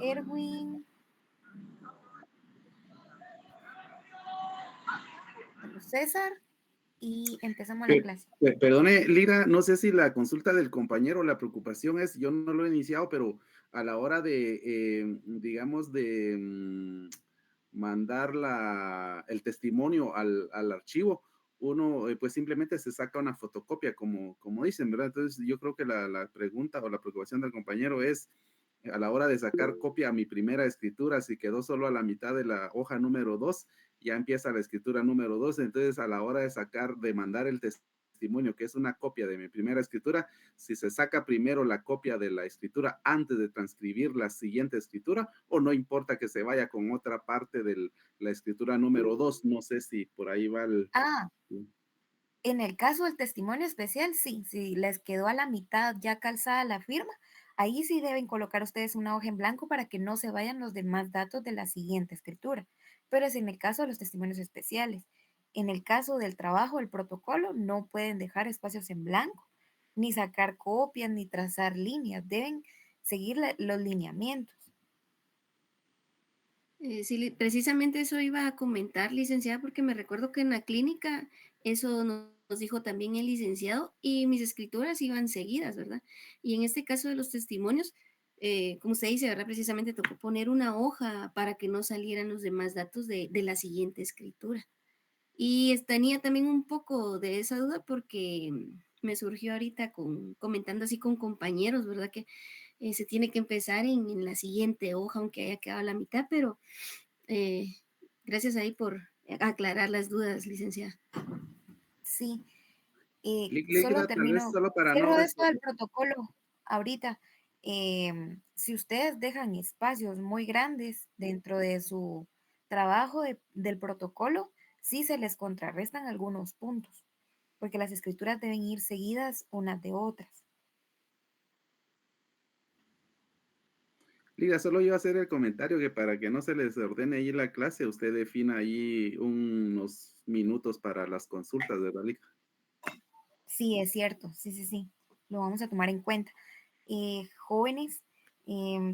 Erwin, Carlos César y empezamos la clase. Perdone, Lira, no sé si la consulta del compañero, la preocupación es, yo no lo he iniciado, pero a la hora de, digamos, de mandar el testimonio al archivo, uno pues simplemente se saca una fotocopia, como dicen, ¿verdad? Entonces yo creo que la pregunta o la preocupación del compañero es, a la hora de sacar copia a mi primera escritura, si quedó solo a la mitad de la hoja número 2, ya empieza la escritura número 2. Entonces a la hora de mandar el testimonio, que es una copia de mi primera escritura, si se saca primero la copia de la escritura antes de transcribir la siguiente escritura, o no importa que se vaya con otra parte de la escritura número 2, no sé si por ahí va el... Ah, en el caso del testimonio especial, sí, si les quedó a la mitad ya calzada la firma, ahí sí deben colocar ustedes una hoja en blanco para que no se vayan los demás datos de la siguiente escritura. Pero es en el caso de los testimonios especiales. En el caso del trabajo, el protocolo, no pueden dejar espacios en blanco, ni sacar copias, ni trazar líneas. Deben seguir los lineamientos. Sí, precisamente eso iba a comentar, licenciada, porque me recuerdo que en la clínica eso nos dijo también el licenciado y mis escrituras iban seguidas, ¿verdad? Y en este caso de los testimonios, como usted dice, ¿verdad? Precisamente tocó poner una hoja para que no salieran los demás datos de la siguiente escritura. Y tenía también un poco de esa duda porque me surgió ahorita comentando así con compañeros, ¿verdad? Que se tiene que empezar en la siguiente hoja, aunque haya quedado a la mitad, pero eh, gracias ahí por aclarar las dudas, licenciada. Sí, solo Líquida, tal vez termino, solo para no... cierro esto del protocolo ahorita. Si ustedes dejan espacios muy grandes dentro de su trabajo del protocolo, sí se les contrarrestan algunos puntos, porque las escrituras deben ir seguidas unas de otras. Liga, solo iba a hacer el comentario que para que no se les ordene ahí la clase, usted defina ahí unos minutos para las consultas, ¿verdad, Liga? Sí, es cierto, sí, sí, sí, lo vamos a tomar en cuenta. Jóvenes,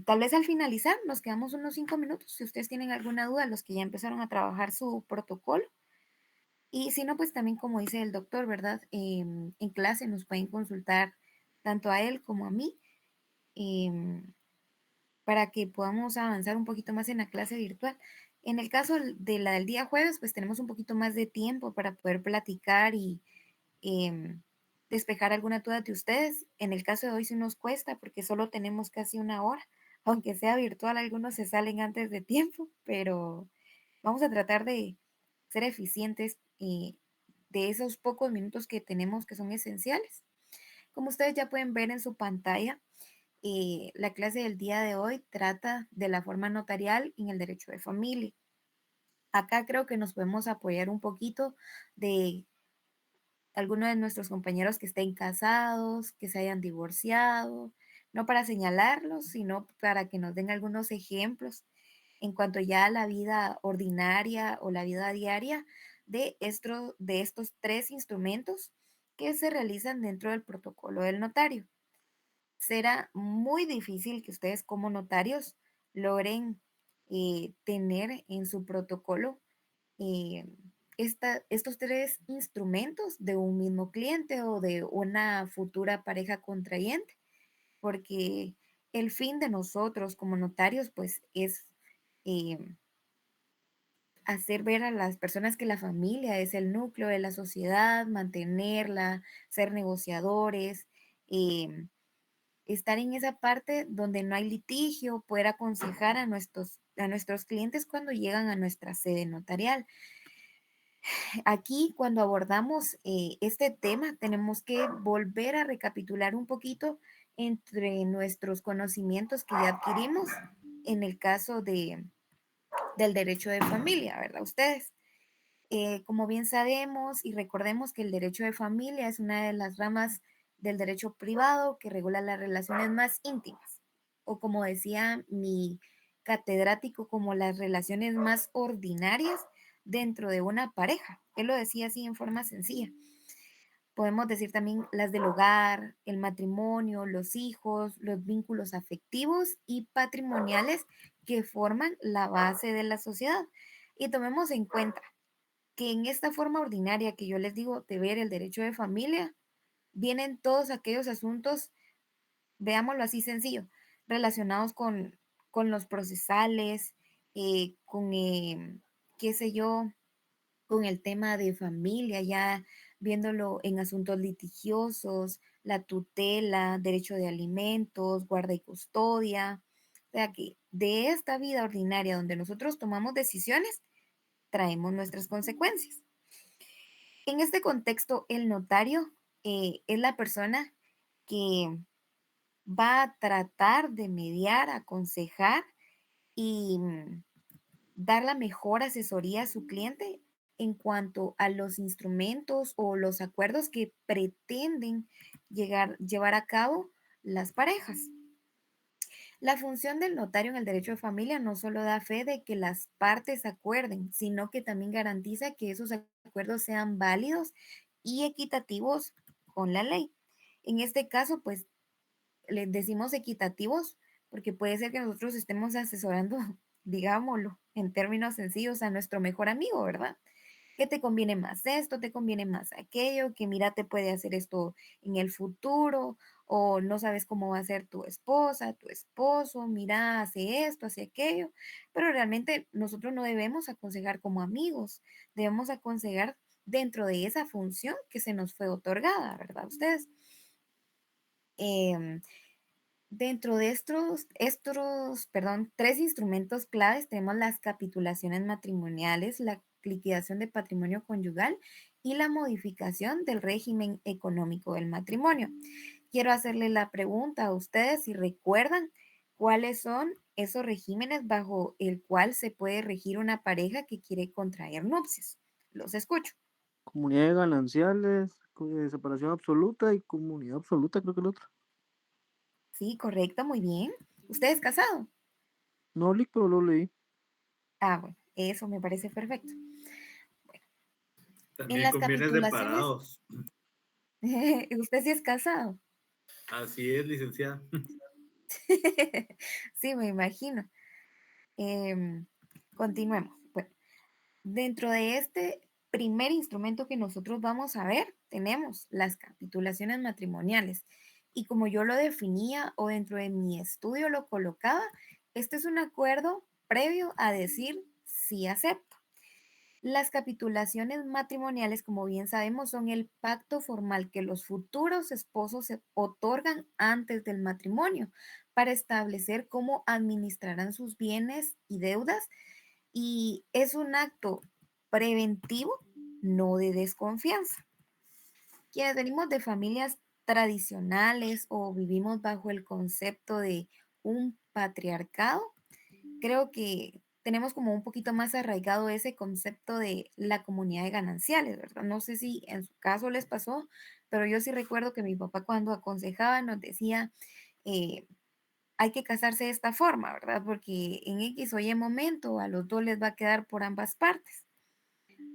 tal vez al finalizar nos quedamos unos 5 minutos, si ustedes tienen alguna duda, los que ya empezaron a trabajar su protocolo. Y si no, pues también como dice el doctor, ¿verdad? En clase nos pueden consultar tanto a él como a mí para que podamos avanzar un poquito más en la clase virtual. En el caso de la del día jueves, pues tenemos un poquito más de tiempo para poder platicar y despejar alguna duda de ustedes. En el caso de hoy sí nos cuesta porque solo tenemos casi una hora. Aunque sea virtual, algunos se salen antes de tiempo, pero vamos a tratar de ser eficientes de esos pocos minutos que tenemos que son esenciales. Como ustedes ya pueden ver en su pantalla, la clase del día de hoy trata de la forma notarial en el derecho de familia. Acá creo que nos podemos apoyar un poquito de algunos de nuestros compañeros que estén casados, que se hayan divorciado, no para señalarlos, sino para que nos den algunos ejemplos en cuanto ya a la vida ordinaria o la vida diaria de estos tres instrumentos que se realizan dentro del protocolo del notario. Será muy difícil que ustedes como notarios logren tener en su protocolo eh, estos tres instrumentos de un mismo cliente o de una futura pareja contrayente, porque el fin de nosotros como notarios pues es eh, hacer ver a las personas que la familia es el núcleo de la sociedad, mantenerla, ser negociadores, estar en esa parte donde no hay litigio, poder aconsejar a nuestros clientes cuando llegan a nuestra sede notarial. Aquí, cuando abordamos este tema, tenemos que volver a recapitular un poquito entre nuestros conocimientos que ya adquirimos en el caso del derecho de familia, ¿verdad? Ustedes, como bien sabemos y recordemos que el derecho de familia es una de las ramas del derecho privado que regula las relaciones más íntimas, o como decía mi catedrático, como las relaciones más ordinarias dentro de una pareja. Él lo decía así en forma sencilla. Podemos decir también las del hogar, el matrimonio, los hijos, los vínculos afectivos y patrimoniales que forman la base de la sociedad. Y tomemos en cuenta que en esta forma ordinaria que yo les digo de ver el derecho de familia, vienen todos aquellos asuntos, veámoslo así sencillo, relacionados con los procesales, qué sé yo, con el tema de familia, ya viéndolo en asuntos litigiosos, la tutela, derecho de alimentos, guarda y custodia. O sea que de esta vida ordinaria donde nosotros tomamos decisiones, traemos nuestras consecuencias. En este contexto, el notario es la persona que va a tratar de mediar, aconsejar y dar la mejor asesoría a su cliente en cuanto a los instrumentos o los acuerdos que pretenden llevar a cabo las parejas. La función del notario en el derecho de familia no solo da fe de que las partes acuerden, sino que también garantiza que esos acuerdos sean válidos y equitativos con la ley. En este caso, pues les decimos equitativos porque puede ser que nosotros estemos asesorando, digámoslo, en términos sencillos a nuestro mejor amigo, ¿verdad? ¿Qué te conviene más esto? ¿Te conviene más aquello? Que mira, te puede hacer esto en el futuro o no sabes cómo va a ser tu esposa, tu esposo, mira, hace esto, hace aquello. Pero realmente nosotros no debemos aconsejar como amigos, debemos aconsejar dentro de esa función que se nos fue otorgada, ¿verdad? Ustedes. Em, Dentro de perdón, tres instrumentos claves tenemos las capitulaciones matrimoniales, la liquidación de patrimonio conyugal y la modificación del régimen económico del matrimonio. Quiero hacerle la pregunta a ustedes si recuerdan cuáles son esos regímenes bajo el cual se puede regir una pareja que quiere contraer nupcias. Los escucho. Comunidad de gananciales, separación absoluta y comunidad absoluta, creo que el otro. Sí, correcto, muy bien. ¿Usted es casado? No, Lick, pero lo leí. Ah, bueno, eso me parece perfecto. En También las con bienes capitulaciones, separados. usted sí es casado. Así es, licenciada. Sí, me imagino. Em, Continuemos. Bueno, dentro de este primer instrumento que nosotros vamos a ver, tenemos las capitulaciones matrimoniales. Y como yo lo definía o dentro de mi estudio lo colocaba, este es un acuerdo previo a decir sí acepto. Las capitulaciones matrimoniales, como bien sabemos, son el pacto formal que los futuros esposos se otorgan antes del matrimonio para establecer cómo administrarán sus bienes y deudas, y es un acto preventivo, no de desconfianza. Quienes venimos de familias tradicionales o vivimos bajo el concepto de un patriarcado, creo que tenemos como un poquito más arraigado ese concepto de la comunidad de gananciales, ¿verdad? No sé si en su caso les pasó, pero yo sí recuerdo que mi papá cuando aconsejaba nos decía, eh, hay que casarse de esta forma, ¿verdad? Porque en X o Y momento a los dos les va a quedar por ambas partes.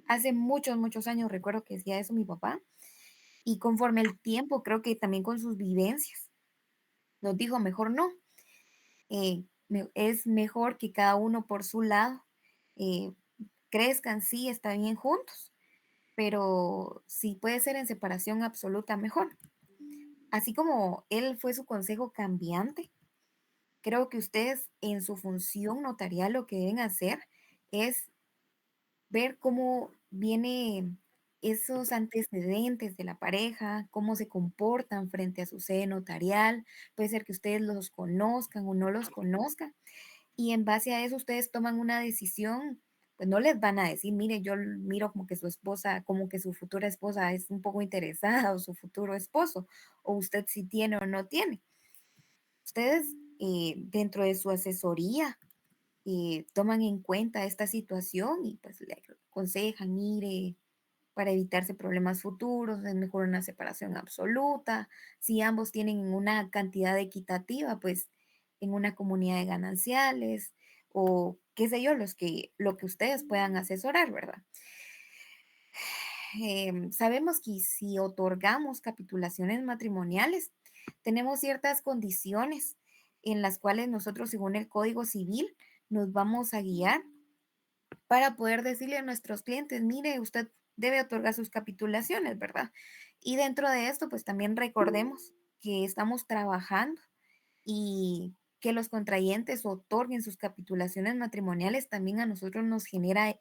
Hace muchos, muchos años recuerdo que decía eso mi papá, y conforme el tiempo, creo que también con sus vivencias, nos dijo, mejor no, es mejor que cada uno por su lado eh, crezcan, sí, está bien juntos, pero si puede ser en separación absoluta, mejor. Así como él fue su consejo cambiante, creo que ustedes en su función notarial lo que deben hacer es ver cómo viene esos antecedentes de la pareja, cómo se comportan frente a su sede notarial. Puede ser que ustedes los conozcan o no los conozcan. Y en base a eso ustedes toman una decisión, pues no les van a decir, mire, yo miro como que su esposa, como que su futura esposa es un poco interesada o su futuro esposo, o usted si tiene o no tiene. Ustedes dentro de su asesoría toman en cuenta esta situación y pues le aconsejan, mire, para evitarse problemas futuros, es mejor una separación absoluta. Si ambos tienen una cantidad equitativa, pues en una comunidad de gananciales o qué sé yo, lo que ustedes puedan asesorar, ¿verdad? sabemos que si otorgamos capitulaciones matrimoniales, tenemos ciertas condiciones en las cuales nosotros, según el Código Civil, nos vamos a guiar para poder decirle a nuestros clientes, mire, usted debe otorgar sus capitulaciones, ¿verdad? Y dentro de esto, pues también recordemos que estamos trabajando y que los contrayentes otorguen sus capitulaciones matrimoniales también a nosotros nos genera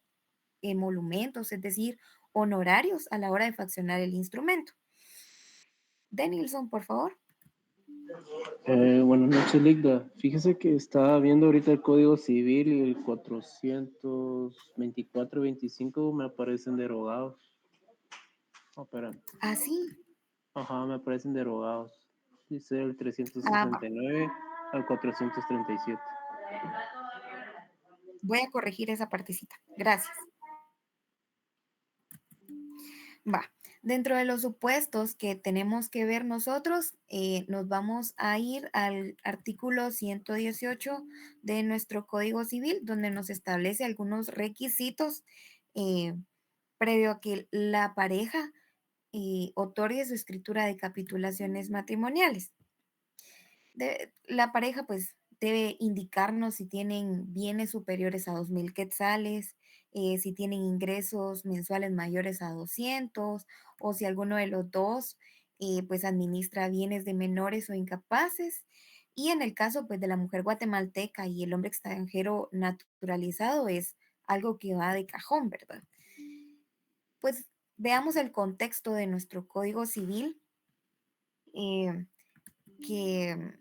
emolumentos, es decir, honorarios a la hora de faccionar el instrumento. Denilson, por favor. Buenas noches, Ligda. Fíjese que estaba viendo ahorita el Código Civil y el 424-25 me aparecen derogados. Oh, espérame. Así. Ajá, me aparecen derogados. Dice el Va. 369 al 437. Voy a corregir esa partecita. Gracias. Va. Dentro de los supuestos que tenemos que ver nosotros, nos vamos a ir al artículo 118 de nuestro Código Civil, donde nos establece algunos requisitos eh, previo a que la pareja otorgue su escritura de capitulaciones matrimoniales. La pareja pues debe indicarnos si tienen bienes superiores a 2,000 quetzales, si tienen ingresos mensuales mayores a 200 o si alguno de los dos pues administra bienes de menores o incapaces. Y en el caso pues de la mujer guatemalteca y el hombre extranjero naturalizado es algo que va de cajón, ¿verdad? Pues veamos el contexto de nuestro Código Civil. Que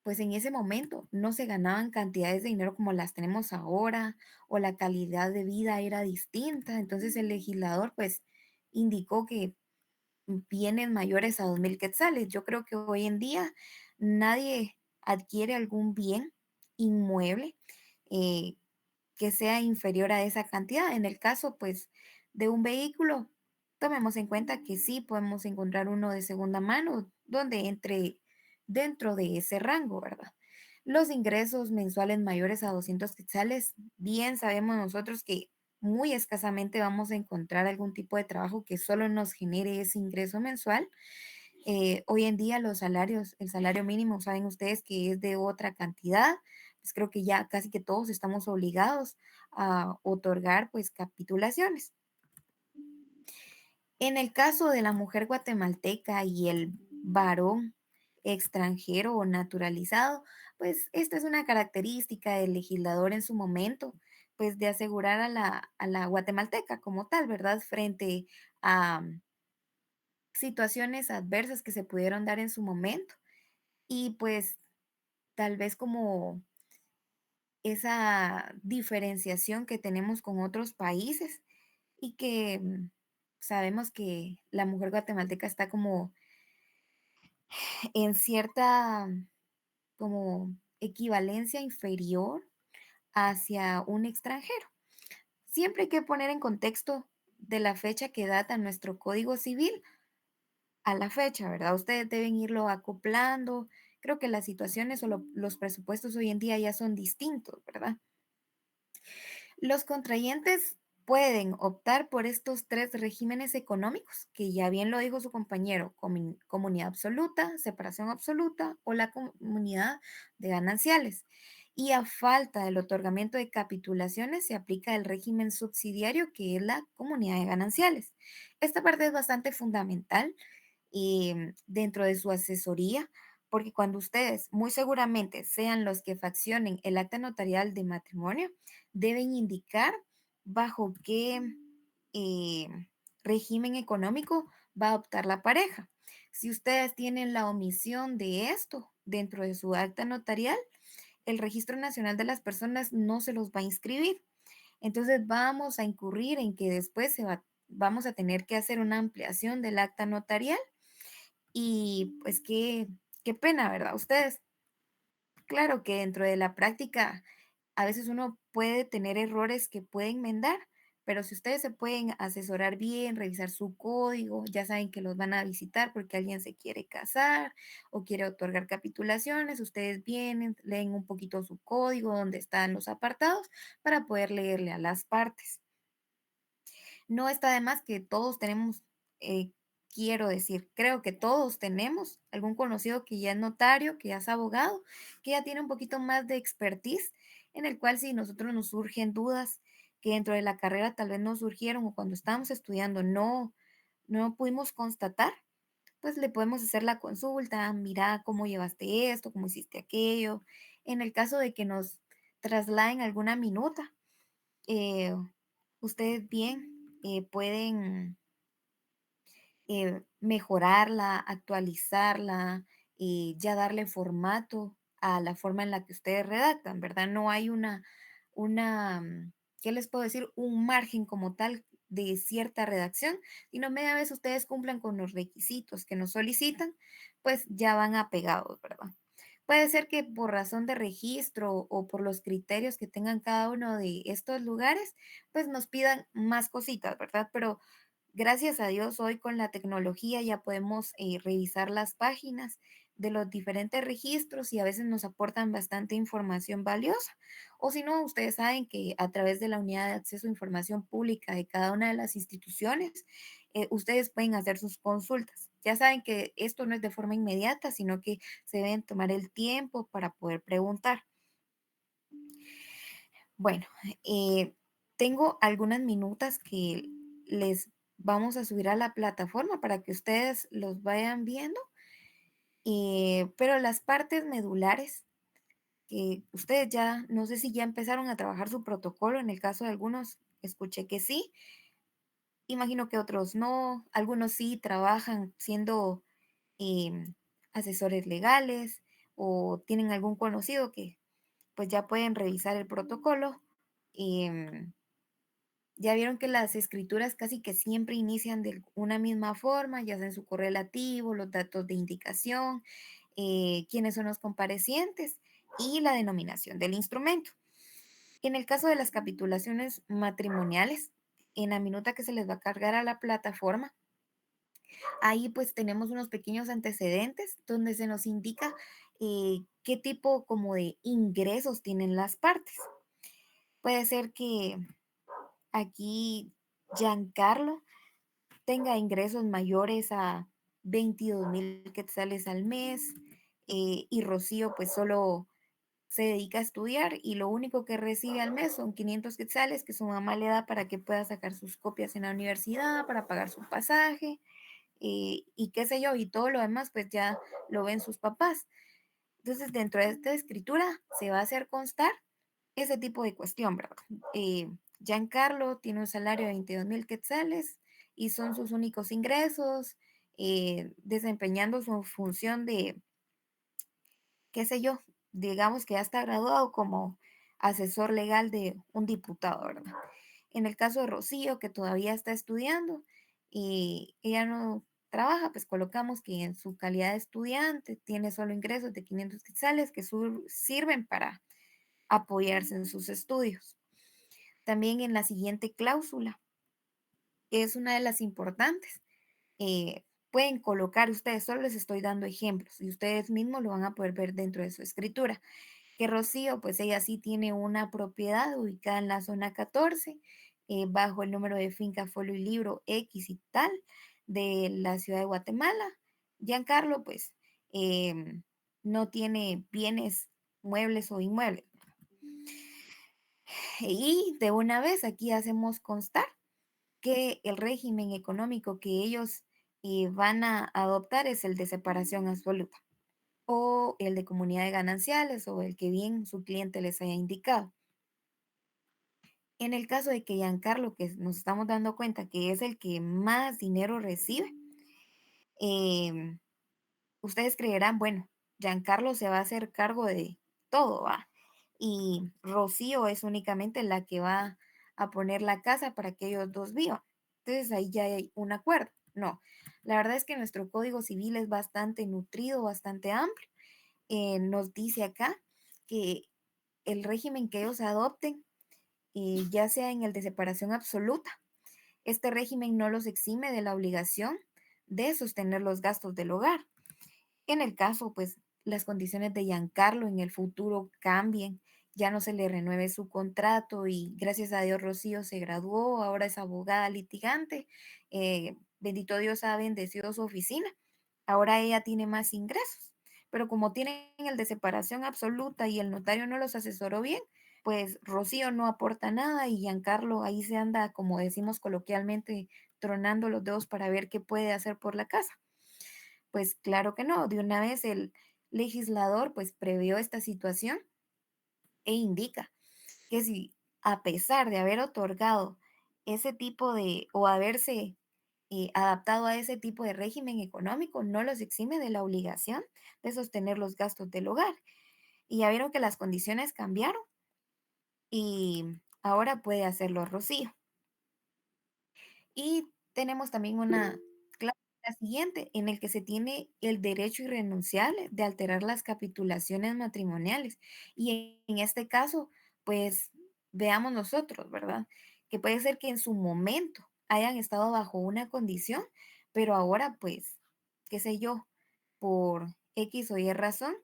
pues en ese momento no se ganaban cantidades de dinero como las tenemos ahora o la calidad de vida era distinta. Entonces el legislador pues indicó que bienes mayores a 2,000 quetzales. Yo creo que hoy en día nadie adquiere algún bien inmueble eh, que sea inferior a esa cantidad. En el caso pues de un vehículo, tomemos en cuenta que sí podemos encontrar uno de segunda mano donde entre dentro de ese rango, ¿verdad? Los ingresos mensuales mayores a 200 quetzales, bien sabemos nosotros que muy escasamente vamos a encontrar algún tipo de trabajo que solo nos genere ese ingreso mensual. Hoy en día los salarios, el salario mínimo, saben ustedes que es de otra cantidad, pues creo que ya casi que todos estamos obligados a otorgar pues capitulaciones. En el caso de la mujer guatemalteca y el varón extranjero o naturalizado, pues esta es una característica del legislador en su momento, pues de asegurar a la guatemalteca como tal, ¿verdad? Frente a situaciones adversas que se pudieron dar en su momento y pues tal vez como esa diferenciación que tenemos con otros países y que sabemos que la mujer guatemalteca está como en cierta como equivalencia inferior hacia un extranjero. Siempre hay que poner en contexto de la fecha que data nuestro Código Civil a la fecha, ¿verdad? Ustedes deben irlo acoplando. Creo que las situaciones o los presupuestos hoy en día ya son distintos, ¿verdad? Los contrayentes pueden optar por estos tres regímenes económicos, que ya bien lo dijo su compañero, comunidad absoluta, separación absoluta o la comunidad de gananciales. Y a falta del otorgamiento de capitulaciones se aplica el régimen subsidiario, que es la comunidad de gananciales. Esta parte es bastante fundamental dentro de su asesoría, porque cuando ustedes muy seguramente sean los que faccionen el acta notarial de matrimonio, deben indicar bajo qué eh, régimen económico va a optar la pareja. Si ustedes tienen la omisión de esto dentro de su acta notarial, el Registro Nacional de las Personas no se los va a inscribir. Entonces vamos a incurrir en que después vamos a tener que hacer una ampliación del acta notarial y pues qué pena, ¿verdad? Ustedes, claro que dentro de la práctica a veces uno puede tener errores que puede enmendar, pero si ustedes se pueden asesorar bien, revisar su código, ya saben que los van a visitar porque alguien se quiere casar o quiere otorgar capitulaciones, ustedes vienen, leen un poquito su código, donde están los apartados, para poder leerle a las partes. No está de más que todos tenemos, eh, quiero decir, creo que todos tenemos algún conocido que ya es notario, que ya es abogado, que ya tiene un poquito más de expertise, en el cual si nosotros nos surgen dudas que dentro de la carrera tal vez nos surgieron o cuando estábamos estudiando no pudimos constatar, pues le podemos hacer la consulta, mira cómo llevaste esto, cómo hiciste aquello. En el caso de que nos trasladen alguna minuta, eh, ustedes bien pueden mejorarla, actualizarla, ya darle formato a la forma en la que ustedes redactan, ¿verdad? No hay ¿qué les puedo decir? Un margen como tal de cierta redacción, sino media vez ustedes cumplan con los requisitos que nos solicitan, pues ya van apegados, ¿verdad? Puede ser que por razón de registro o por los criterios que tengan cada uno de estos lugares, pues nos pidan más cositas, ¿verdad? Pero gracias a Dios, hoy con la tecnología ya podemos revisar las páginas de los diferentes registros y a veces nos aportan bastante información valiosa. O si no, ustedes saben que a través de la unidad de acceso a información pública de cada una de las instituciones, ustedes pueden hacer sus consultas. Ya saben que esto no es de forma inmediata, sino que se deben tomar el tiempo para poder preguntar. Bueno, tengo algunas minutas que les vamos a subir a la plataforma para que ustedes los vayan viendo, pero las partes medulares que ustedes ya, no sé si ya empezaron a trabajar su protocolo, en el caso de algunos escuché que sí, imagino que otros no, algunos sí trabajan siendo asesores legales o tienen algún conocido que pues ya pueden revisar el protocolo. em, Ya vieron que las escrituras casi que siempre inician de una misma forma, ya sea en su correlativo, los datos de indicación, quiénes son los comparecientes y la denominación del instrumento. En el caso de las capitulaciones matrimoniales, en la minuta que se les va a cargar a la plataforma, ahí pues tenemos unos pequeños antecedentes donde se nos indica qué tipo como de ingresos tienen las partes. Puede ser que aquí Giancarlo tenga ingresos mayores a 22,000 quetzales al mes, y Rocío pues solo se dedica a estudiar y lo único que recibe al mes son 500 quetzales que su mamá le da para que pueda sacar sus copias en la universidad, para pagar su pasaje, y qué sé yo, y todo lo demás pues ya lo ven sus papás. Entonces dentro de esta escritura se va a hacer constar ese tipo de cuestión, ¿verdad? Eh, Giancarlo tiene un salario de 22,000 quetzales y son sus únicos ingresos, desempeñando su función de, qué sé yo, digamos que ya está graduado como asesor legal de un diputado, ¿verdad? En el caso de Rocío, que todavía está estudiando y ella no trabaja, pues colocamos que en su calidad de estudiante tiene solo ingresos de 500 quetzales que sirven para apoyarse en sus estudios. También en la siguiente cláusula, que es una de las importantes, pueden colocar ustedes, solo les estoy dando ejemplos y ustedes mismos lo van a poder ver dentro de su escritura. Que Rocío, pues ella sí tiene una propiedad ubicada en la zona 14, bajo el número de finca, folio y libro X y tal, de la ciudad de Guatemala. Giancarlo, pues, no tiene bienes muebles o inmuebles. Y de una vez aquí hacemos constar que el régimen económico que ellos van a adoptar es el de separación absoluta o el de comunidad de gananciales o el que bien su cliente les haya indicado. En el caso de que Giancarlo, que nos estamos dando cuenta que es el que más dinero recibe, em, ustedes creerán, bueno, Giancarlo se va a hacer cargo de todo, ¿va? Y Rocío es únicamente la que va a poner la casa para que ellos dos vivan. Entonces ahí ya hay un acuerdo. No, la verdad es que nuestro código civil es bastante nutrido, bastante amplio. Nos dice acá que el régimen que ellos adopten, ya sea en el de separación absoluta, este régimen no los exime de la obligación de sostener los gastos del hogar. En el caso, pues, las condiciones de Giancarlo en el futuro cambien ya no se le renueve su contrato y gracias a Dios Rocío se graduó, ahora es abogada litigante, bendito Dios ha bendecido su oficina, ahora ella tiene más ingresos, pero como tienen el de separación absoluta y el notario no los asesoró bien, pues Rocío no aporta nada y Giancarlo ahí se anda, como decimos coloquialmente, tronando los dedos para ver qué puede hacer por la casa. Pues claro que no, de una vez el legislador pues previó esta situación e indica que si a pesar de haber otorgado ese tipo de o haberse adaptado a ese tipo de régimen económico, no los exime de la obligación de sostener los gastos del hogar. Y ya vieron que las condiciones cambiaron y ahora puede hacerlo Rocío. Y tenemos también una cláusula siguiente en el que se tiene el derecho irrenunciable de alterar las capitulaciones matrimoniales. Y en este caso, pues veamos nosotros, ¿verdad? Que puede ser que en su momento hayan estado bajo una condición, pero ahora, pues, qué sé yo, por X o Y razón,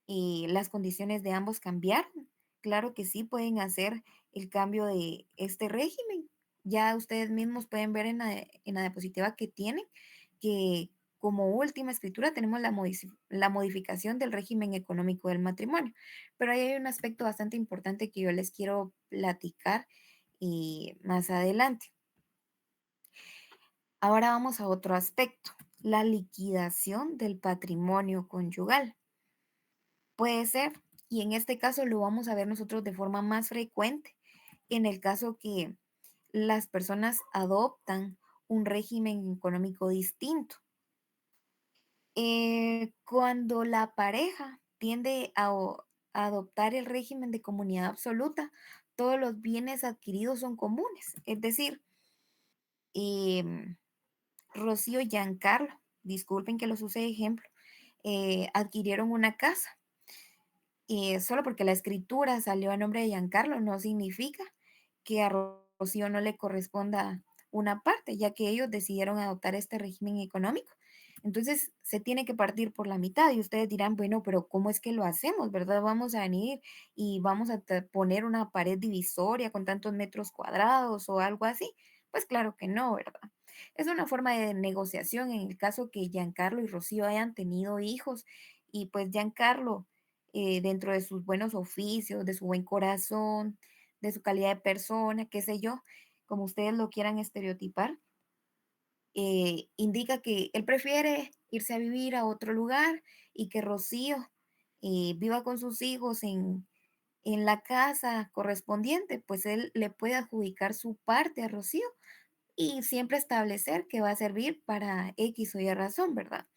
y las condiciones de ambos cambiaron. Claro que sí, pueden hacer el cambio de este régimen. Ya ustedes mismos pueden ver en la diapositiva que tienen que como última escritura tenemos la modificación del régimen económico del matrimonio. Pero ahí hay un aspecto bastante importante que yo les quiero platicar más adelante. Ahora vamos a otro aspecto, la liquidación del patrimonio conyugal. Puede ser, y en este caso lo vamos a ver nosotros de forma más frecuente, en el caso que las personas adoptan un régimen económico distinto. Cuando la pareja tiende a adoptar el régimen de comunidad absoluta, todos los bienes adquiridos son comunes. Es decir, em, Rocío y Giancarlo, disculpen que los use de ejemplo, adquirieron una casa. Y solo porque la escritura salió a nombre de Giancarlo no significa que a Rocío no le corresponda una parte, ya que ellos decidieron adoptar este régimen económico. Entonces se tiene que partir por la mitad y ustedes dirán, bueno, pero ¿cómo es que lo hacemos, verdad? Vamos a venir y vamos a poner una pared divisoria con tantos metros cuadrados o algo así. Pues claro que no, ¿verdad? Es una forma de negociación en el caso que Giancarlo y Rocío hayan tenido hijos y pues Giancarlo dentro de sus buenos oficios, de su buen corazón, de su calidad de persona, qué sé yo, como ustedes lo quieran estereotipar, indica que él prefiere irse a vivir a otro lugar y que Rocío viva con sus hijos en la casa correspondiente, pues él le puede adjudicar su parte a Rocío y siempre establecer que va a servir para X o Y razón, ¿verdad?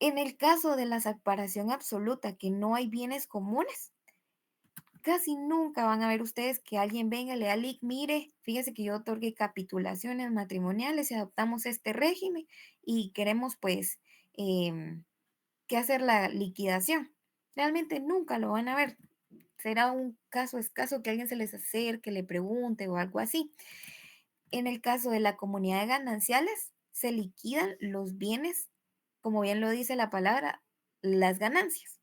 En el caso de la separación absoluta, que no hay bienes comunes, casi nunca van a ver ustedes que alguien venga y le da mire, fíjese que yo otorgué capitulaciones matrimoniales y adoptamos este régimen y queremos pues que hacer la liquidación. Realmente nunca lo van a ver. Será un caso escaso que alguien se les acerque, le pregunte o algo así. En el caso de la comunidad de gananciales, se liquidan los bienes, como bien lo dice la palabra, las ganancias.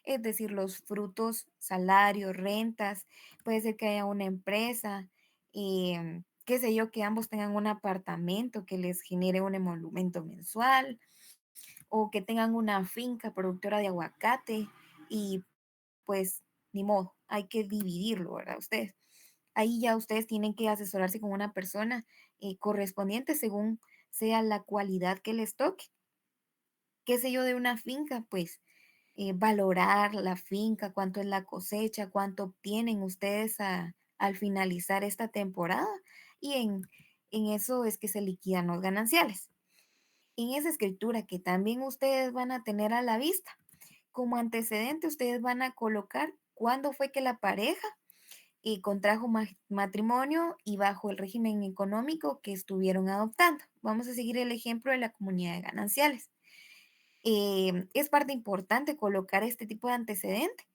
Es decir, los frutos, salarios, rentas, puede ser que haya una empresa, qué sé yo, que ambos tengan un apartamento que les genere un emolumento mensual o que tengan una finca productora de aguacate y pues ni modo, hay que dividirlo, ¿verdad? Ustedes. Ahí ya ustedes tienen que asesorarse con una persona correspondiente según sea la cualidad que les toque. Qué sé yo de una finca, pues valorar la finca, cuánto es la cosecha, cuánto obtienen ustedes al finalizar esta temporada y en eso es que se liquidan los gananciales. En esa escritura que también ustedes van a tener a la vista, como antecedente ustedes van a colocar cuándo fue que la pareja contrajo matrimonio y bajo el régimen económico que estuvieron adoptando. Vamos a seguir el ejemplo de la comunidad de gananciales. Es parte importante colocar este tipo de antecedente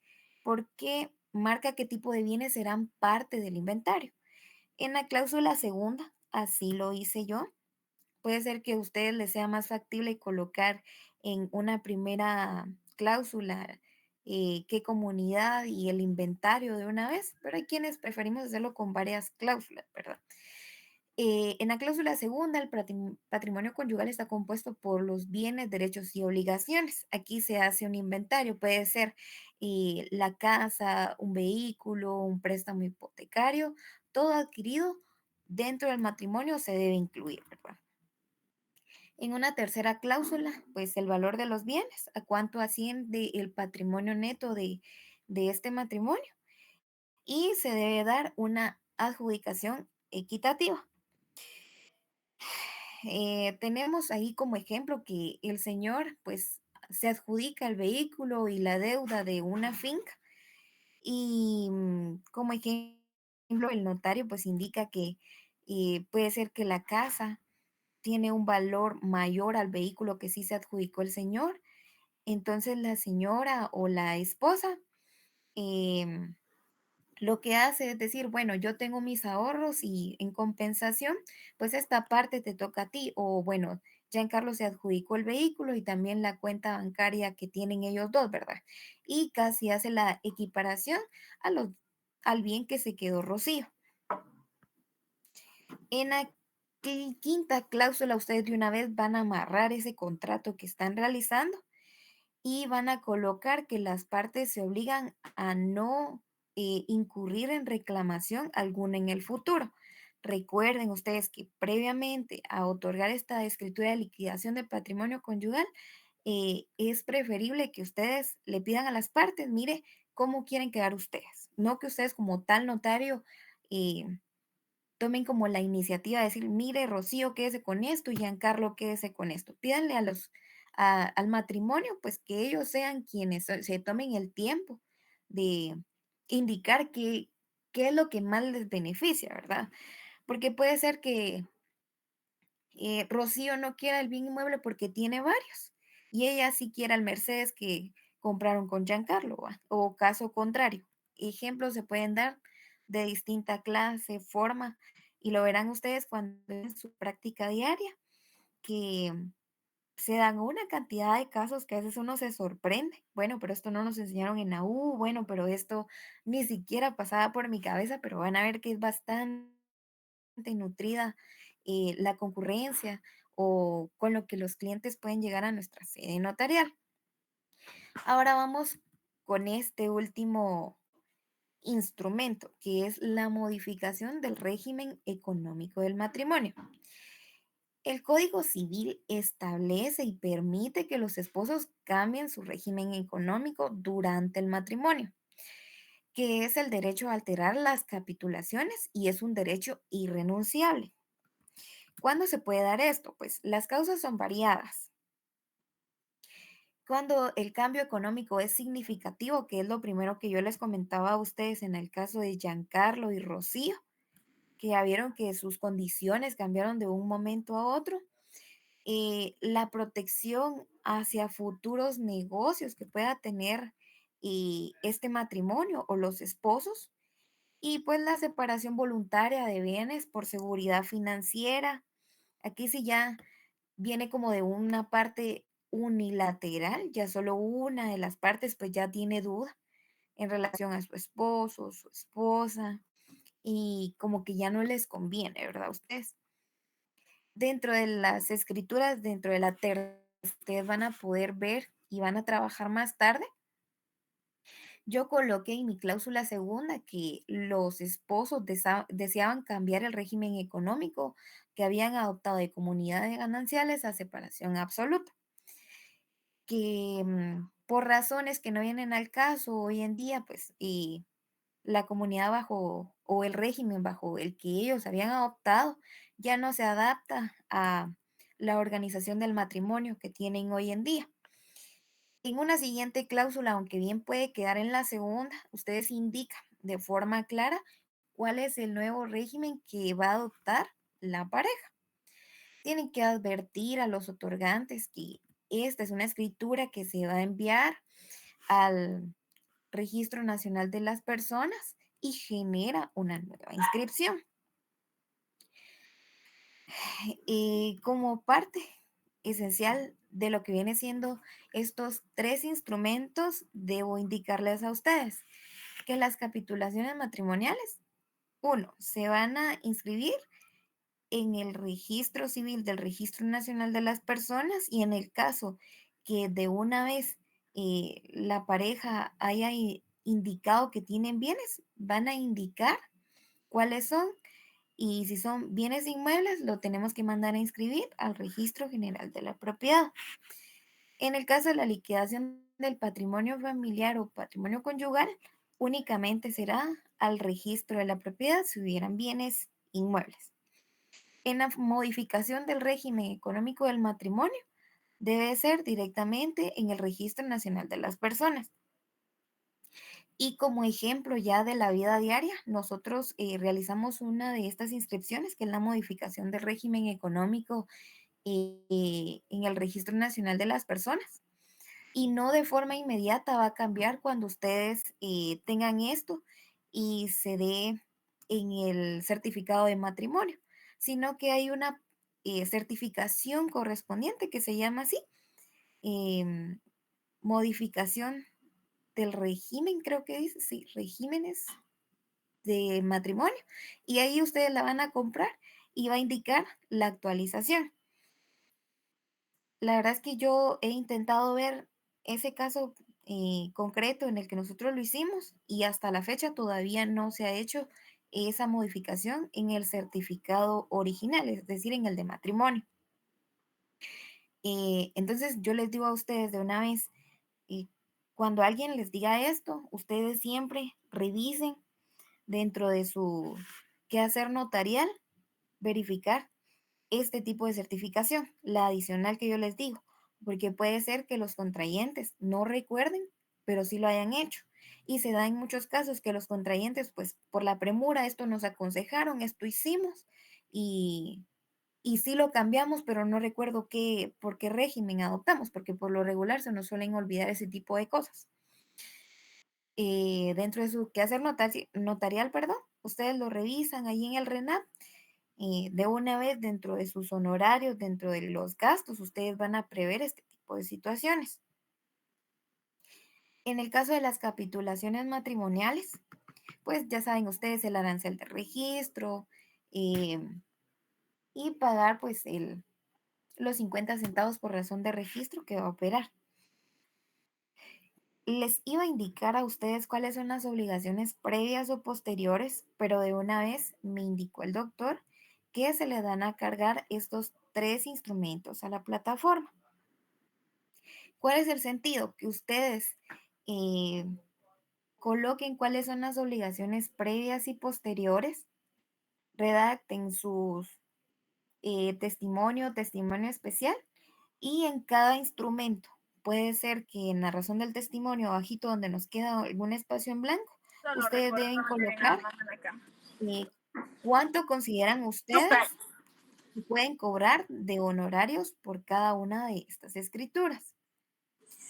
porque marca qué tipo de bienes serán parte del inventario. En la cláusula segunda, así lo hice yo, puede ser que a ustedes les sea más factible colocar en una primera cláusula qué comunidad y el inventario de una vez, pero hay quienes preferimos hacerlo con varias cláusulas, ¿verdad? En la cláusula segunda, el patrimonio conyugal está compuesto por los bienes, derechos y obligaciones. Aquí se hace un inventario, puede ser la casa, un vehículo, un préstamo hipotecario, todo adquirido dentro del matrimonio se debe incluir, ¿verdad? En una tercera cláusula, pues el valor de los bienes, a cuánto asciende el patrimonio neto de este matrimonio y se debe dar una adjudicación equitativa. Tenemos ahí como ejemplo que el señor pues se adjudica el vehículo y la deuda de una finca y como ejemplo el notario pues indica que puede ser que la casa tiene un valor mayor al vehículo que sí se adjudicó el señor, entonces la señora o la esposa em, lo que hace es decir, bueno, yo tengo mis ahorros y en compensación, pues esta parte te toca a ti. O bueno, Giancarlo se adjudicó el vehículo y también la cuenta bancaria que tienen ellos dos, ¿verdad? Y casi hace la equiparación a los, al bien que se quedó Rocío. En la quinta cláusula, ustedes de una vez van a amarrar ese contrato que están realizando y van a colocar que las partes se obligan a no incurrir en reclamación alguna en el futuro. Recuerden ustedes que previamente a otorgar esta escritura de liquidación de patrimonio conyugal, es preferible que ustedes le pidan a las partes, mire, cómo quieren quedar ustedes. No que ustedes como tal notario eh, tomen como la iniciativa de decir, mire, Rocío, quédese con esto y Giancarlo, quédese con esto. Pídanle al matrimonio, pues que ellos sean quienes se tomen el tiempo de indicar qué es lo que más les beneficia, ¿verdad? Porque puede ser que Rocío no quiera el bien inmueble porque tiene varios y ella sí quiera el Mercedes que compraron con Giancarlo, ¿va? O caso contrario. Ejemplos se pueden dar de distinta clase, forma, y lo verán ustedes cuando en su práctica diaria, que se dan una cantidad de casos que a veces uno se sorprende. Bueno, pero esto no nos enseñaron en la U, bueno, pero esto ni siquiera pasaba por mi cabeza, pero van a ver que es bastante nutrida la concurrencia o con lo que los clientes pueden llegar a nuestra sede notarial. Ahora vamos con este último instrumento, que es la modificación del régimen económico del matrimonio. El Código Civil establece y permite que los esposos cambien su régimen económico durante el matrimonio, que es el derecho a alterar las capitulaciones y es un derecho irrenunciable. ¿Cuándo se puede dar esto? Pues las causas son variadas. Cuando el cambio económico es significativo, que es lo primero que yo les comentaba a ustedes en el caso de Giancarlo y Rocío, que ya vieron que sus condiciones cambiaron de un momento a otro. La protección hacia futuros negocios que pueda tener este matrimonio o los esposos. Y pues la separación voluntaria de bienes por seguridad financiera. Aquí sí ya viene como de una parte unilateral, ya solo una de las partes pues ya tiene duda en relación a su esposo, su esposa, y como que ya no les conviene, ¿verdad? A ustedes. Dentro de las escrituras, dentro de la tercera, ustedes van a poder ver y van a trabajar más tarde. Yo coloqué en mi cláusula segunda que los esposos deseaban cambiar el régimen económico que habían adoptado de comunidad de gananciales a separación absoluta, que por razones que no vienen al caso hoy en día, pues y la comunidad bajo o el régimen bajo el que ellos habían adoptado ya no se adapta a la organización del matrimonio que tienen hoy en día. En una siguiente cláusula, aunque bien puede quedar en la segunda, ustedes indican de forma clara cuál es el nuevo régimen que va a adoptar la pareja. Tienen que advertir a los otorgantes que esta es una escritura que se va a enviar al Registro Nacional de las Personas y genera una nueva inscripción. Como parte esencial de lo que viene siendo estos 3 instrumentos, debo indicarles a ustedes que las capitulaciones matrimoniales, 1, se van a inscribir en el registro civil del Registro Nacional de las Personas, y en el caso que de una vez la pareja haya indicado que tienen bienes, van a indicar cuáles son, y si son bienes inmuebles, lo tenemos que mandar a inscribir al Registro General de la Propiedad. En el caso de la liquidación del patrimonio familiar o patrimonio conyugal, únicamente será al registro de la propiedad si hubieran bienes inmuebles. En la modificación del régimen económico del matrimonio, debe ser directamente en el Registro Nacional de las Personas. Y como ejemplo ya de la vida diaria, nosotros realizamos una de estas inscripciones, que es la modificación del régimen económico en el Registro Nacional de las Personas. Y no de forma inmediata va a cambiar cuando ustedes tengan esto y se dé en el certificado de matrimonio, sino que hay una certificación correspondiente que se llama así, em, modificación del régimen, creo que dice, sí, regímenes de matrimonio, y ahí ustedes la van a comprar y va a indicar la actualización. La verdad es que yo he intentado ver ese caso concreto en el que nosotros lo hicimos, y hasta la fecha todavía no se ha hecho esa modificación en el certificado original, es decir, en el de matrimonio. Entonces yo les digo a ustedes de una vez, eh, cuando alguien les diga esto, ustedes siempre revisen dentro de su quehacer notarial, verificar este tipo de certificación, la adicional que yo les digo, porque puede ser que los contrayentes no recuerden, pero sí lo hayan hecho. Y se da en muchos casos que los contrayentes, pues por la premura, esto nos aconsejaron, esto hicimos, y, y sí lo cambiamos, pero no recuerdo por qué régimen adoptamos, porque por lo regular se nos suelen olvidar ese tipo de cosas. Dentro de su quehacer notarial, perdón, ustedes lo revisan ahí en el RENAP. De una vez dentro de sus honorarios, dentro de los gastos, ustedes van a prever este tipo de situaciones. En el caso de las capitulaciones matrimoniales, pues ya saben ustedes el arancel de registro, eh, y pagar pues los 50 centavos por razón de registro que va a operar. Les iba a indicar a ustedes cuáles son las obligaciones previas o posteriores, pero de una vez me indicó el doctor que se le dan a cargar estos 3 instrumentos a la plataforma. ¿Cuál es el sentido? Que ustedes eh, coloquen cuáles son las obligaciones previas y posteriores, redacten sus testimonio especial, y en cada instrumento, puede ser que en la razón del testimonio, abajito donde nos queda algún espacio en blanco, ustedes deben colocar cuánto consideran ustedes que pueden cobrar de honorarios por cada una de estas escrituras.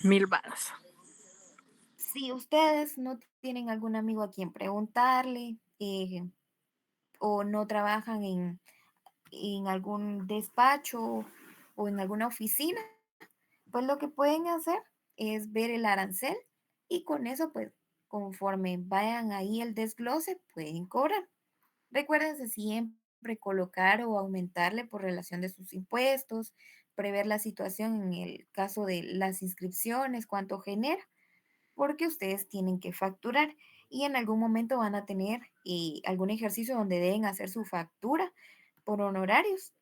1000 varas. Si ustedes no tienen algún amigo a quien preguntarle, o no trabajan en algún despacho o en alguna oficina, pues lo que pueden hacer es ver el arancel, y con eso, pues, conforme vayan ahí el desglose, pueden cobrar. Recuérdense siempre colocar o aumentarle por relación de sus impuestos, prever la situación en el caso de las inscripciones, cuánto genera, porque ustedes tienen que facturar y en algún momento van a tener algún ejercicio donde deben hacer su factura por honorarios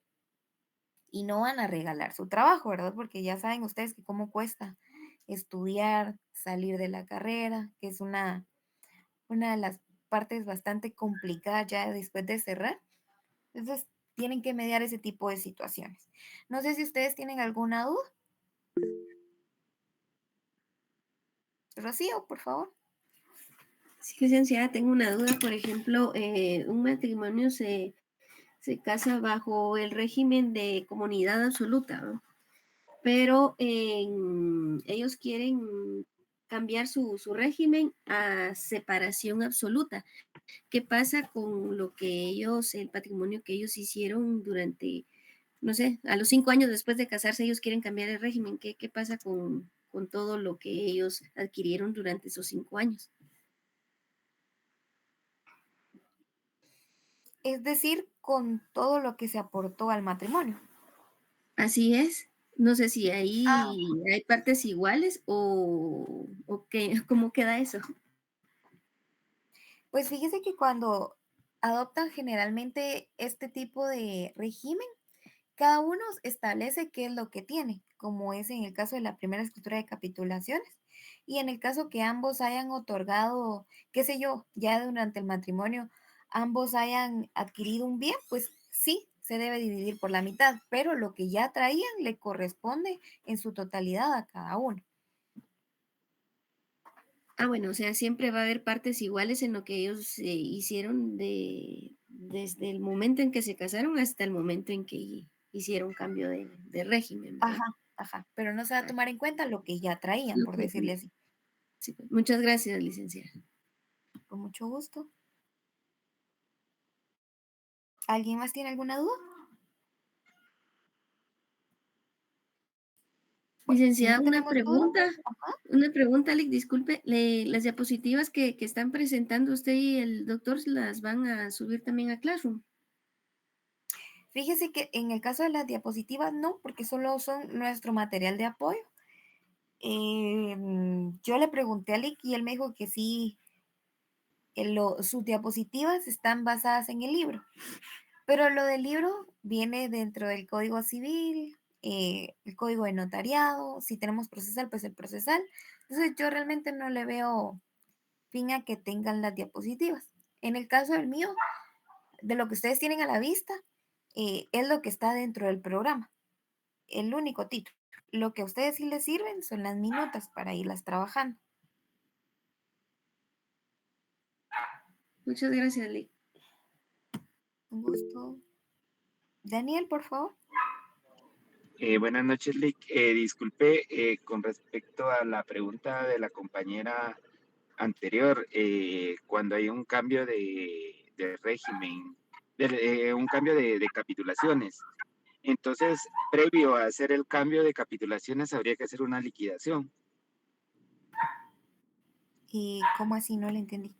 y no van a regalar su trabajo, ¿verdad? Porque ya saben ustedes que cómo cuesta estudiar, salir de la carrera, que es una de las partes bastante complicadas ya después de cerrar. Entonces, tienen que mediar ese tipo de situaciones. No sé si ustedes tienen alguna duda. Rocío, por favor. Sí, licenciada, tengo una duda. Por ejemplo, un matrimonio se casa bajo el régimen de comunidad absoluta, ¿no? Pero ellos quieren cambiar su régimen a separación absoluta. ¿Qué pasa con lo que ellos, el patrimonio que ellos hicieron durante no sé, a los 5 años después de casarse ellos quieren cambiar el régimen. ¿Qué pasa con todo lo que ellos adquirieron durante esos 5 años? Es decir, con todo lo que se aportó al matrimonio. Así es. No sé si Ah, ahí hay partes iguales o qué, ¿cómo queda eso? pues fíjese que cuando adoptan generalmente este tipo de régimen, cada uno establece qué es lo que tiene, como es en el caso de la primera escritura de capitulaciones. Y en el caso que ambos hayan otorgado, qué sé yo, ya durante el matrimonio, ambos hayan adquirido un bien, pues sí, se debe dividir por la mitad, pero lo que ya traían le corresponde en su totalidad a cada uno. Ah, bueno, o sea, siempre va a haber partes iguales en lo que ellos hicieron desde el momento en que se casaron hasta el momento en que hicieron cambio de régimen, Ajá, ¿verdad? ajá, pero no se va a Ah, tomar en cuenta lo que ya traían, por ok, decirle así. sí, pues, muchas gracias, licenciada. Con mucho gusto. ¿Alguien más tiene alguna duda? Bueno, si Licenciada, no tenemos duda, una pregunta, Alec, disculpe, las diapositivas que están presentando usted y el doctor las van a subir también a Classroom. fíjese que en el caso de las diapositivas no, porque solo son nuestro material de apoyo. Yo le pregunté a Lick y él me dijo que sí, sus diapositivas están basadas en el libro, pero lo del libro viene dentro del Código Civil, el Código de Notariado, si tenemos procesal, pues el procesal. Entonces yo realmente no le veo fin a que tengan las diapositivas. En el caso del mío, de lo que ustedes tienen a la vista, es lo que está dentro del programa, el único título. Lo que a ustedes sí les sirven son las minutas para irlas trabajando. Muchas gracias, Alec. Un gusto. Daniel, por favor. Buenas noches, Lick. Disculpe, con respecto a la pregunta de la compañera anterior, cuando hay un cambio de régimen, un cambio de capitulaciones, entonces, previo a hacer el cambio de capitulaciones, habría que hacer una liquidación. ¿Y cómo así? No le entendí.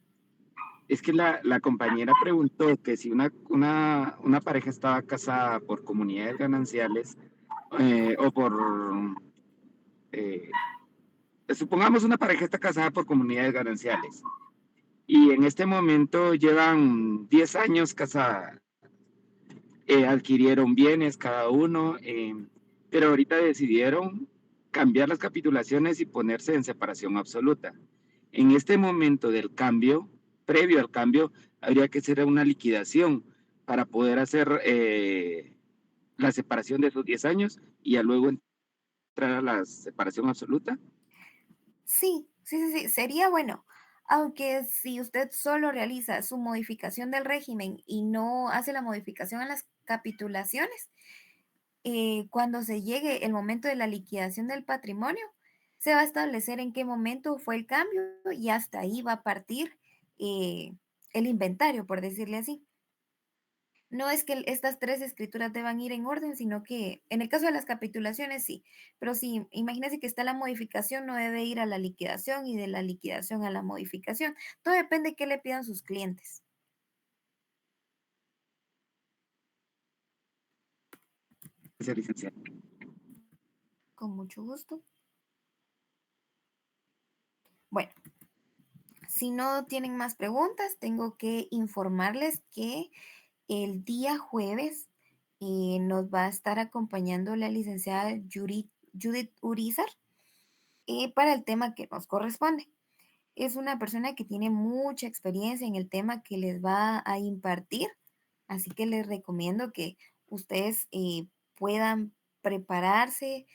Es que la compañera preguntó que si una pareja estaba casada por comunidades gananciales o por eh, supongamos una pareja está casada por comunidades gananciales y en este momento llevan 10 años casada, adquirieron bienes cada uno, pero ahorita decidieron cambiar las capitulaciones y ponerse en separación absoluta. En este momento del cambio, previo al cambio, habría que hacer una liquidación para poder hacer la separación de esos 10 años y ya luego entrar a la separación absoluta. Sí, sí, sí, sí, sería bueno. Aunque si usted solo realiza su modificación del régimen y no hace la modificación a las capitulaciones, cuando se llegue el momento de la liquidación del patrimonio, se va a establecer en qué momento fue el cambio y hasta ahí va a partir eh, el inventario, por decirle así. No es que estas tres escrituras deban ir en orden, sino que en el caso de las capitulaciones sí, pero sí, imagínese que está la modificación, no debe ir a la liquidación y de la liquidación a la modificación. Todo depende de qué le pidan sus clientes. Ser licenciado. Con mucho gusto. Bueno, si no tienen más preguntas, tengo que informarles que el día jueves nos va a estar acompañando la licenciada Judith Urizar para el tema que nos corresponde. Es una persona que tiene mucha experiencia en el tema que les va a impartir, así que les recomiendo que ustedes puedan prepararse,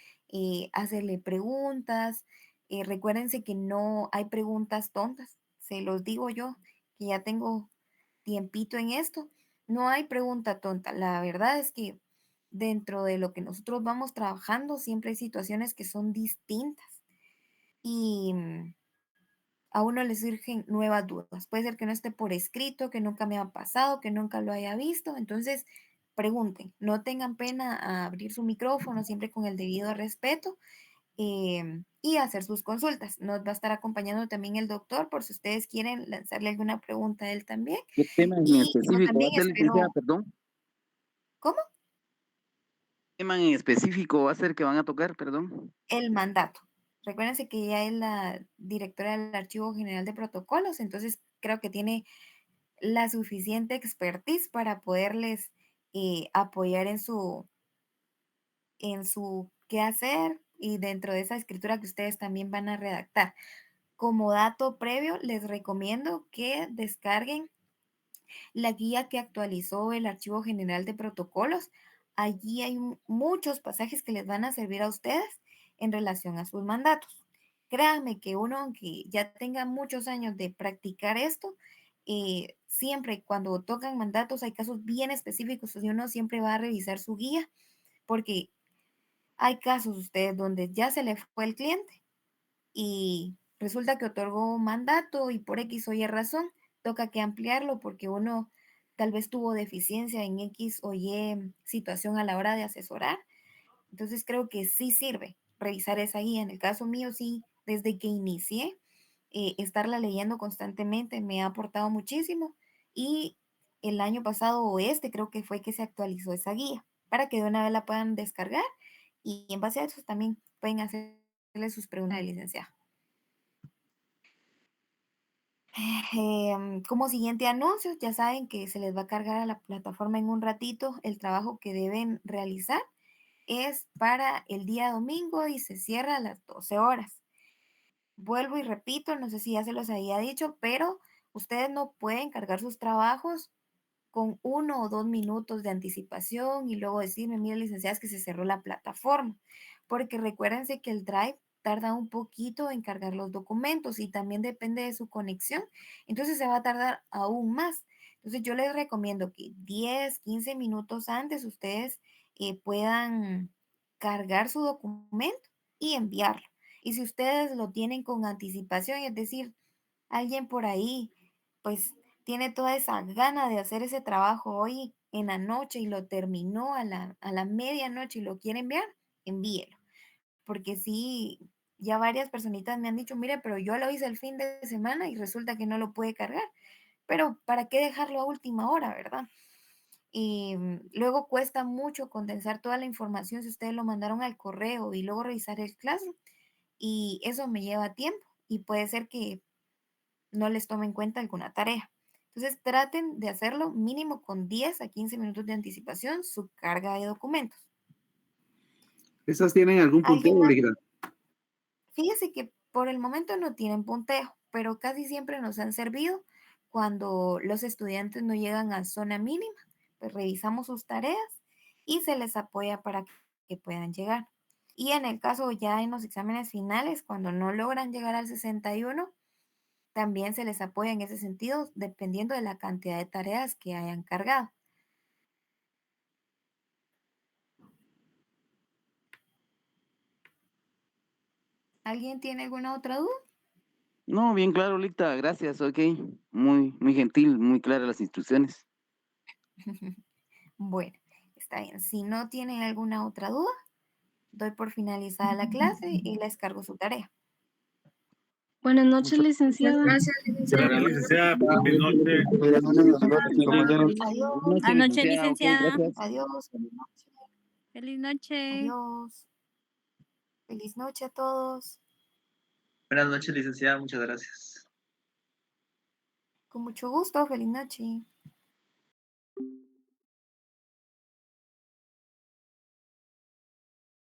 hacerle preguntas. Recuérdense que no hay preguntas tontas, se los digo yo, que ya tengo tiempito en esto. No hay pregunta tonta. La verdad es que dentro de lo que nosotros vamos trabajando, siempre hay situaciones que son distintas y a uno le surgen nuevas dudas. Puede ser que no esté por escrito, que nunca me ha pasado, que nunca lo haya visto. Entonces, pregunten, no tengan pena a abrir su micrófono, siempre con el debido respeto, y hacer sus consultas. Nos va a estar acompañando también el doctor por si ustedes quieren lanzarle alguna pregunta a él también. ¿Qué tema en Y yo específico va también a ser, licenciada? espero, Perdón. ¿cómo? ¿Qué tema en específico va a ser que van a tocar? Perdón. El mandato. Recuérdense que ella es la directora del Archivo General de Protocolos, entonces creo que tiene la suficiente expertise para poderles apoyar en su quehacer y dentro de esa escritura que ustedes también van a redactar. Como dato previo, les recomiendo que descarguen la guía que actualizó el Archivo General de Protocolos. Allí hay muchos pasajes que les van a servir a ustedes en relación a sus mandatos. Créanme que uno, aunque ya tenga muchos años de practicar esto, siempre cuando tocan mandatos hay casos bien específicos y uno siempre va a revisar su guía porque hay casos ustedes donde ya se le fue el cliente y resulta que otorgó un mandato y por X o Y razón toca que ampliarlo porque uno tal vez tuvo deficiencia en X o Y situación a la hora de asesorar. Entonces creo que sí sirve revisar esa guía. En el caso mío, sí, desde que inicié, estarla leyendo constantemente me ha aportado muchísimo y el año pasado o este creo que fue que se actualizó esa guía para que de una vez la puedan descargar y en base a eso también pueden hacerle sus preguntas al licenciado. Como siguiente anuncio, ya saben que se les va a cargar a la plataforma en un ratito el trabajo que deben realizar. Es para el día domingo y se cierra a las 12 horas. Vuelvo y repito, no sé si ya se los había dicho, pero ustedes no pueden cargar sus trabajos con 1 o 2 minutos de anticipación y luego decirme, mire, licenciada, es que se cerró la plataforma, porque recuérdense que el Drive tarda un poquito en cargar los documentos y también depende de su conexión, entonces se va a tardar aún más. Entonces yo les recomiendo que 10, 15 minutos antes ustedes puedan cargar su documento y enviarlo. Y si ustedes lo tienen con anticipación, es decir, alguien por ahí, pues tiene toda esa gana de hacer ese trabajo hoy en la noche y lo terminó a la medianoche y lo quiere enviar, envíelo. Porque sí, ya varias personitas me han dicho, mire, pero yo lo hice el fin de semana y resulta que no lo puede cargar. Pero ¿para qué dejarlo a última hora, verdad? Y luego cuesta mucho condensar toda la información si ustedes lo mandaron al correo y luego revisar el Classroom. Y eso me lleva tiempo y puede ser que no les tome en cuenta alguna tarea. Entonces traten de hacerlo mínimo con 10 a 15 minutos de anticipación su carga de documentos. ¿Esas tienen algún ¿Alguien punteo, más? Ligra? Fíjese que por el momento no tienen punteo, pero casi siempre nos han servido cuando los estudiantes no llegan a zona mínima. Pues revisamos sus tareas y se les apoya para que puedan llegar. Y en el caso ya en los exámenes finales, cuando no logran llegar al 61, también se les apoya en ese sentido, dependiendo de la cantidad de tareas que hayan cargado. ¿Alguien tiene alguna otra duda? No, bien claro, Lita, gracias, ok. Muy, muy gentil, muy claras las instrucciones. Bueno, está bien. Si no tienen alguna otra duda, doy por finalizada la clase y les cargo su tarea. Buenas noches, Muchas Muchas licenciada. gracias, licenciada. Gracias, licenciada. Feliz noche. gracias, compañeros. Adiós, Buenas Buenas noches, licenciada, ok, licenciada. gracias. adiós, feliz noche. Feliz noche. Adiós. Feliz noche a todos. Buenas noches, licenciada. Muchas gracias. Con mucho gusto, feliz noche.